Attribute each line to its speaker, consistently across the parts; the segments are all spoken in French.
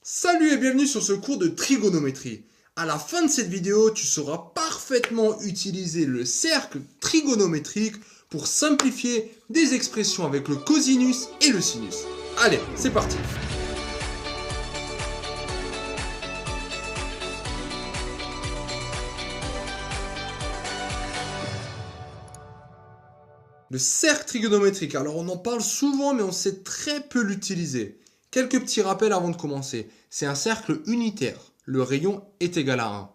Speaker 1: Salut et bienvenue sur ce cours de trigonométrie. À la fin de cette vidéo, tu sauras parfaitement utiliser le cercle trigonométrique pour simplifier des expressions avec le cosinus et le sinus. Allez, c'est parti. Le cercle trigonométrique, alors on en parle souvent mais on sait très peu l'utiliser. Quelques petits rappels avant de commencer. C'est un cercle unitaire. Le rayon est égal à 1.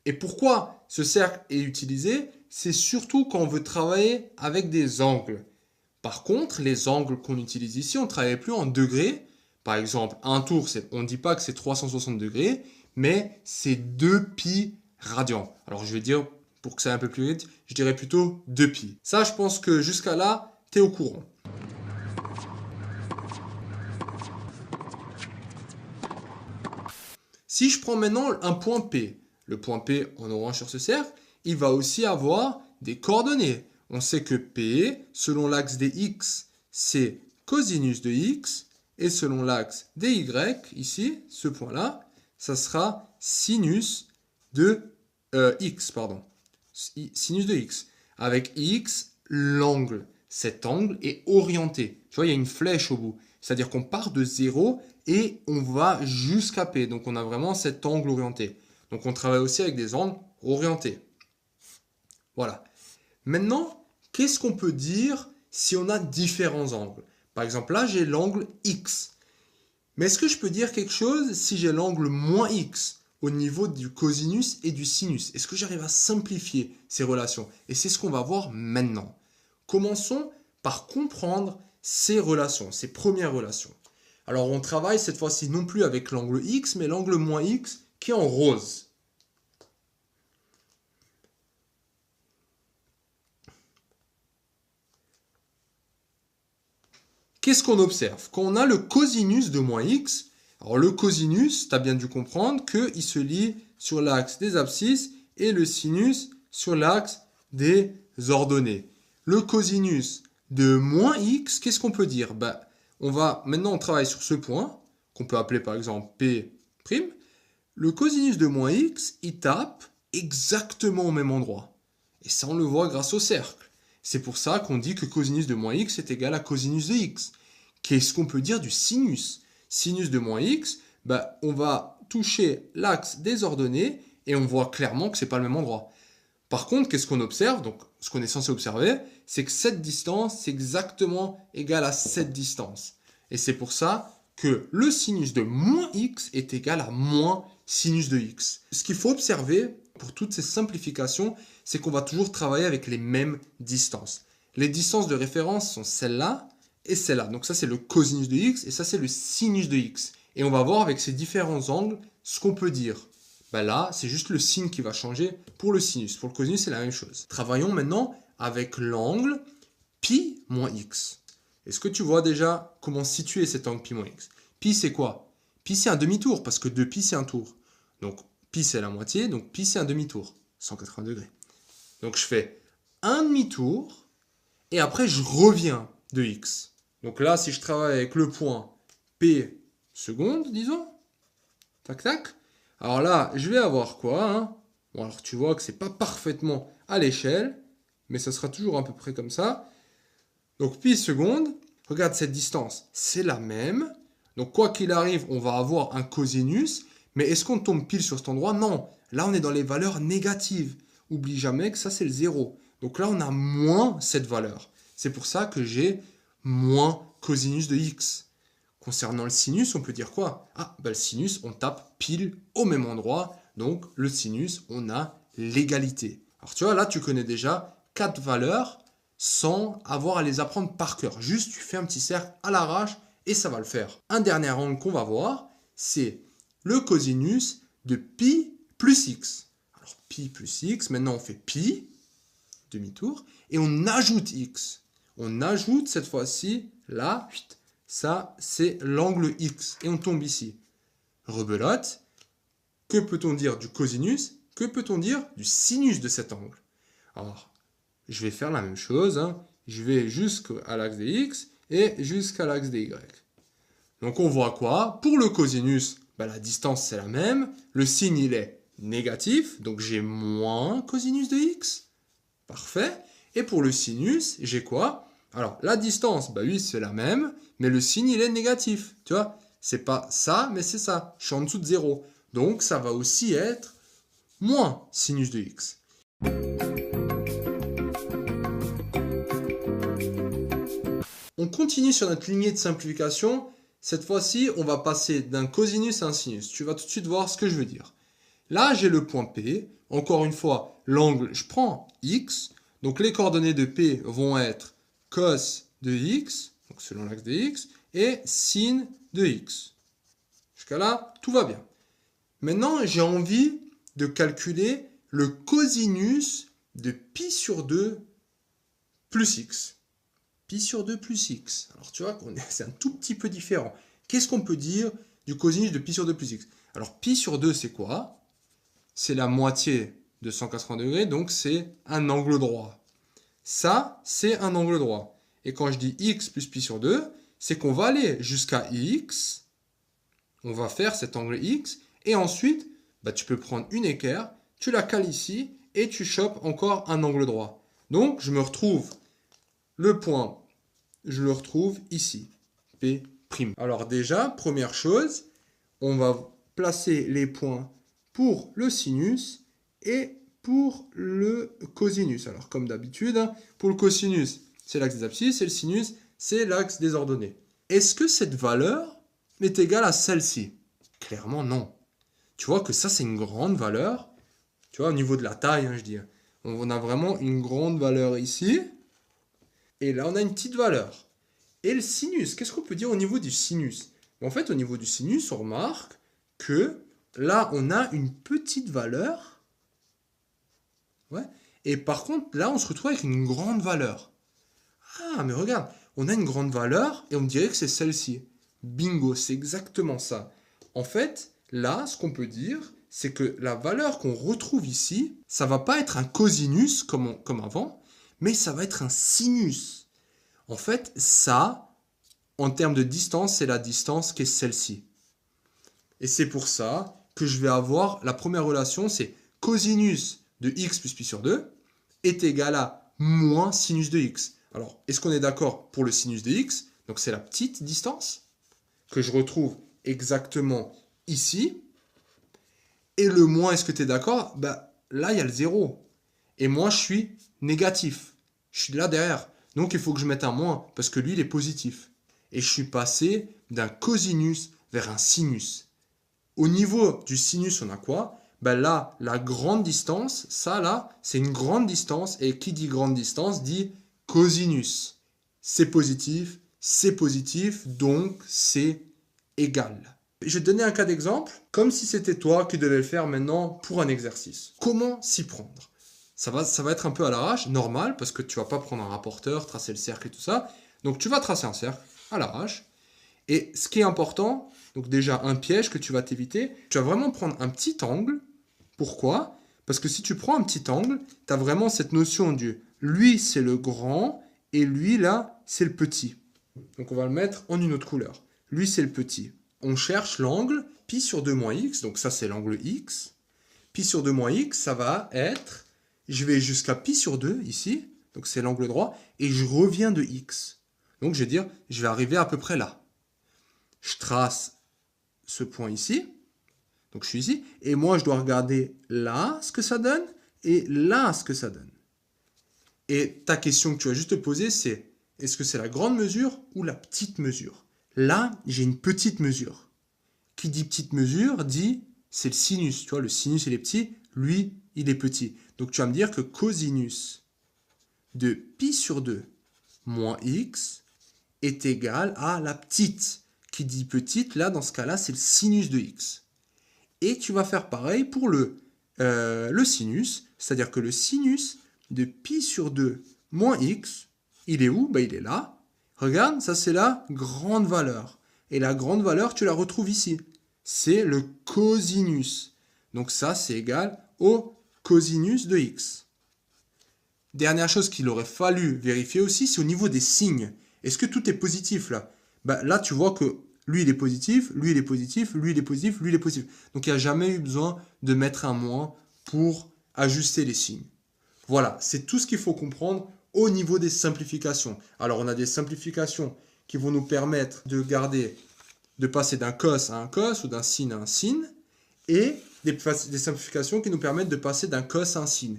Speaker 1: Et pourquoi ce cercle est utilisé? C'est surtout quand on veut travailler avec des angles. Par contre, les angles qu'on utilise ici, on ne travaille plus en degrés. Par exemple, un tour, on ne dit pas que c'est 360 degrés, mais c'est 2 pi radians. Alors je vais dire, pour que ça aille un peu plus vite, je dirais plutôt 2 pi. Ça, je pense que jusqu'à là, tu es au courant. Si je prends maintenant un point P, le point P en orange sur ce cercle, il va aussi avoir des coordonnées. On sait que P, selon l'axe des X, c'est cosinus de X, et selon l'axe des Y, ici, ce point-là, ça sera sinus de X, pardon. Sinus de X. Avec X, l'angle. Cet angle est orienté. Tu vois, il y a une flèche au bout. C'est-à-dire qu'on part de 0 et on va jusqu'à P. Donc on a vraiment cet angle orienté. Donc on travaille aussi avec des angles orientés. Voilà. Maintenant, qu'est-ce qu'on peut dire si on a différents angles? Par exemple, là, j'ai l'angle X. Mais est-ce que je peux dire quelque chose si j'ai l'angle moins X au niveau du cosinus et du sinus? Est-ce que j'arrive à simplifier ces relations? Et c'est ce qu'on va voir maintenant. Commençons par comprendre ces relations, ces premières relations. Alors on travaille cette fois-ci non plus avec l'angle X, mais l'angle moins X qui est en rose. Qu'est-ce qu'on observe? Quand on a le cosinus de moins X, alors le cosinus, tu as bien dû comprendre qu'il se lie sur l'axe des abscisses et le sinus sur l'axe des ordonnées. Le cosinus de moins X, qu'est-ce qu'on peut dire? Maintenant on travaille sur ce point, qu'on peut appeler par exemple P'. Le cosinus de moins X, il tape exactement au même endroit. Et ça, on le voit grâce au cercle. C'est pour ça qu'on dit que cosinus de moins X est égal à cosinus de X. Qu'est-ce qu'on peut dire du sinus? Sinus de moins X, on va toucher l'axe des ordonnées et on voit clairement que ce n'est pas le même endroit. Par contre, qu'est-ce qu'on observe? Donc, ce qu'on est censé observer, c'est que cette distance, c'est exactement égal à cette distance. Et c'est pour ça que le sinus de moins x est égal à moins sinus de x. Ce qu'il faut observer pour toutes ces simplifications, c'est qu'on va toujours travailler avec les mêmes distances. Les distances de référence sont celle-là et celle-là. Donc ça, c'est le cosinus de x et ça, c'est le sinus de x. Et on va voir avec ces différents angles ce qu'on peut dire. Là, c'est juste le signe qui va changer pour le sinus. Pour le cosinus, c'est la même chose. Travaillons maintenant avec l'angle pi moins x. Est-ce que tu vois déjà comment situer cet angle pi moins x? Pi, c'est quoi? Pi, c'est un demi-tour, parce que 2pi, c'est un tour. Donc, pi, c'est la moitié, donc pi, c'est un demi-tour. 180 degrés. Donc, je fais un demi-tour, et après, je reviens de x. Donc là, si je travaille avec le point p secondes, disons, tac, tac, alors là, je vais avoir quoi, Bon, alors tu vois que c'est pas parfaitement à l'échelle, mais ça sera toujours à peu près comme ça. Donc pi secondes, regarde cette distance, c'est la même. Donc quoi qu'il arrive, on va avoir un cosinus, mais est-ce qu'on tombe pile sur cet endroit? Non, là on est dans les valeurs négatives. Oublie jamais que ça c'est le 0. Donc là on a moins cette valeur. C'est pour ça que j'ai moins cosinus de x. Concernant le sinus, on peut dire quoi? Le sinus, on tape pile au même endroit. Donc, le sinus, on a l'égalité. Alors, tu vois, là, tu connais déjà 4 valeurs sans avoir à les apprendre par cœur. Juste, tu fais un petit cercle à l'arrache et ça va le faire. Un dernier angle qu'on va voir, c'est le cosinus de pi plus x. Alors, pi plus x, maintenant, on fait pi, demi-tour, et on ajoute x. On ajoute cette fois-ci, là, ça, c'est l'angle X. Et on tombe ici. Rebelote. Que peut-on dire du cosinus? Que peut-on dire du sinus de cet angle? Alors, je vais faire la même chose. Je vais jusqu'à l'axe des X et jusqu'à l'axe des Y. Donc, on voit quoi? Pour le cosinus, bah, la distance c'est la même, le signe il est négatif, donc j'ai moins cosinus de x. Parfait. Et pour le sinus, j'ai quoi? Alors, la distance, bah oui, c'est la même, mais le signe, il est négatif. Tu vois? C'est pas ça, mais c'est ça. Je suis en dessous de 0. Donc, ça va aussi être moins sinus de x. On continue sur notre lignée de simplification. Cette fois-ci, on va passer d'un cosinus à un sinus. Tu vas tout de suite voir ce que je veux dire. Là, j'ai le point P. Encore une fois, l'angle, je prends x. Donc, les coordonnées de P vont être cos de x, donc selon l'axe de x, et sin de x. Jusqu'à là, tout va bien. Maintenant, j'ai envie de calculer le cosinus de pi sur 2 plus x. Pi sur 2 plus x. Alors, tu vois, c'est un tout petit peu différent. Qu'est-ce qu'on peut dire du cosinus de pi sur 2 plus x? Alors, pi sur 2, c'est quoi? C'est la moitié de 180 degrés, donc c'est un angle droit. Ça, c'est un angle droit. Et quand je dis x plus pi sur 2, c'est qu'on va aller jusqu'à x, on va faire cet angle x, et ensuite, bah, tu peux prendre une équerre, tu la cales ici, et tu chopes encore un angle droit. Donc, je me retrouve, le point, je le retrouve ici, P'. Alors déjà, première chose, on va placer les points pour le sinus et pour le cosinus. Alors comme d'habitude, pour le cosinus, c'est l'axe des abscisses et le sinus, c'est l'axe des ordonnées. Est-ce que cette valeur est égale à celle-ci? Clairement non. Tu vois que ça c'est une grande valeur. Tu vois au niveau de la taille, je dis. On a vraiment une grande valeur ici. Et là on a une petite valeur. Et le sinus, qu'est-ce qu'on peut dire au niveau du sinus? En fait, au niveau du sinus, on remarque que là, on a une petite valeur. Ouais. Et par contre, là, on se retrouve avec une grande valeur. Ah, mais regarde, on a une grande valeur et on dirait que c'est celle-ci. Bingo, c'est exactement ça. En fait, là, ce qu'on peut dire, c'est que la valeur qu'on retrouve ici, ça va pas être un cosinus comme avant, mais ça va être un sinus. En fait, ça, en termes de distance, c'est la distance qui est celle-ci. Et c'est pour ça que je vais avoir, la première relation, c'est cosinus de x plus pi sur 2 est égal à moins sinus de x. Alors, est-ce qu'on est d'accord pour le sinus de x? Donc, c'est la petite distance que je retrouve exactement ici. Et le moins, est-ce que tu es d'accord? Bah, là, il y a le 0. Et moi, je suis négatif. Je suis là derrière. Donc, il faut que je mette un moins, parce que lui, il est positif. Et je suis passé d'un cosinus vers un sinus. Au niveau du sinus, on a quoi? Ben là, la grande distance, ça là, c'est une grande distance. Et qui dit grande distance dit cosinus. C'est positif, donc c'est égal. Je vais te donner un cas d'exemple, comme si c'était toi qui devais le faire maintenant pour un exercice. Comment s'y prendre? Ça va être un peu à l'arrache, normal, parce que tu vas pas prendre un rapporteur, tracer le cercle et tout ça. Donc tu vas tracer un cercle à l'arrache. Et ce qui est important, donc déjà un piège que tu vas t'éviter, tu vas vraiment prendre un petit angle. Pourquoi? Parce que si tu prends un petit angle, tu as vraiment cette notion du lui c'est le grand et lui là c'est le petit. Donc on va le mettre en une autre couleur. Lui c'est le petit. On cherche l'angle pi sur 2 moins x, donc ça c'est l'angle x. Pi sur 2 moins x, ça va être, je vais jusqu'à pi sur 2 ici, donc c'est l'angle droit, et je reviens de x. Donc je vais dire, je vais arriver à peu près là. Je trace ce point ici, donc je suis ici, et moi je dois regarder là ce que ça donne, et là ce que ça donne. Et ta question que tu vas juste te poser, c'est, est-ce que c'est la grande mesure ou la petite mesure? Là, j'ai une petite mesure. Qui dit petite mesure, dit, c'est le sinus, tu vois, le sinus il est petit, lui il est petit. Donc tu vas me dire que cosinus de pi sur 2 moins x est égal à la petite. Qui dit petite, là, dans ce cas-là, c'est le sinus de x. Et tu vas faire pareil pour le sinus, c'est-à-dire que le sinus de pi sur 2 moins x, il est où? Ben, il est là. Regarde, ça c'est la grande valeur. Et la grande valeur, tu la retrouves ici. C'est le cosinus. Donc ça, c'est égal au cosinus de x. Dernière chose qu'il aurait fallu vérifier aussi, c'est au niveau des signes. Est-ce que tout est positif là? Ben, là, tu vois que lui il est positif, lui il est positif, lui il est positif, lui il est positif. Donc il n'y a jamais eu besoin de mettre un moins pour ajuster les signes. Voilà, c'est tout ce qu'il faut comprendre au niveau des simplifications. Alors on a des simplifications qui vont nous permettre de passer d'un cos à un cos ou d'un sin à un sin, et des simplifications qui nous permettent de passer d'un cos à un sin.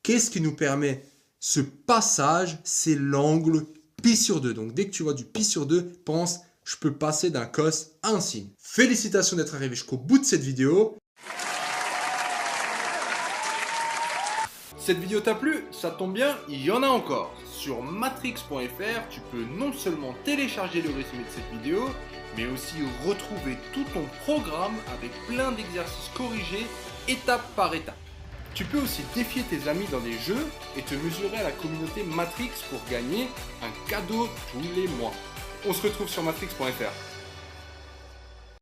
Speaker 1: Qu'est-ce qui nous permet ce passage? C'est l'angle pi sur 2. Donc dès que tu vois du pi sur 2, pense, je peux passer d'un cos à un sin. Félicitations d'être arrivé jusqu'au bout de cette vidéo.
Speaker 2: Cette vidéo t'a plu? Ça tombe bien, il y en a encore. Sur matrix.fr, tu peux non seulement télécharger le résumé de cette vidéo, mais aussi retrouver tout ton programme avec plein d'exercices corrigés étape par étape. Tu peux aussi défier tes amis dans des jeux et te mesurer à la communauté Matrix pour gagner un cadeau tous les mois. On se retrouve sur matrix.fr.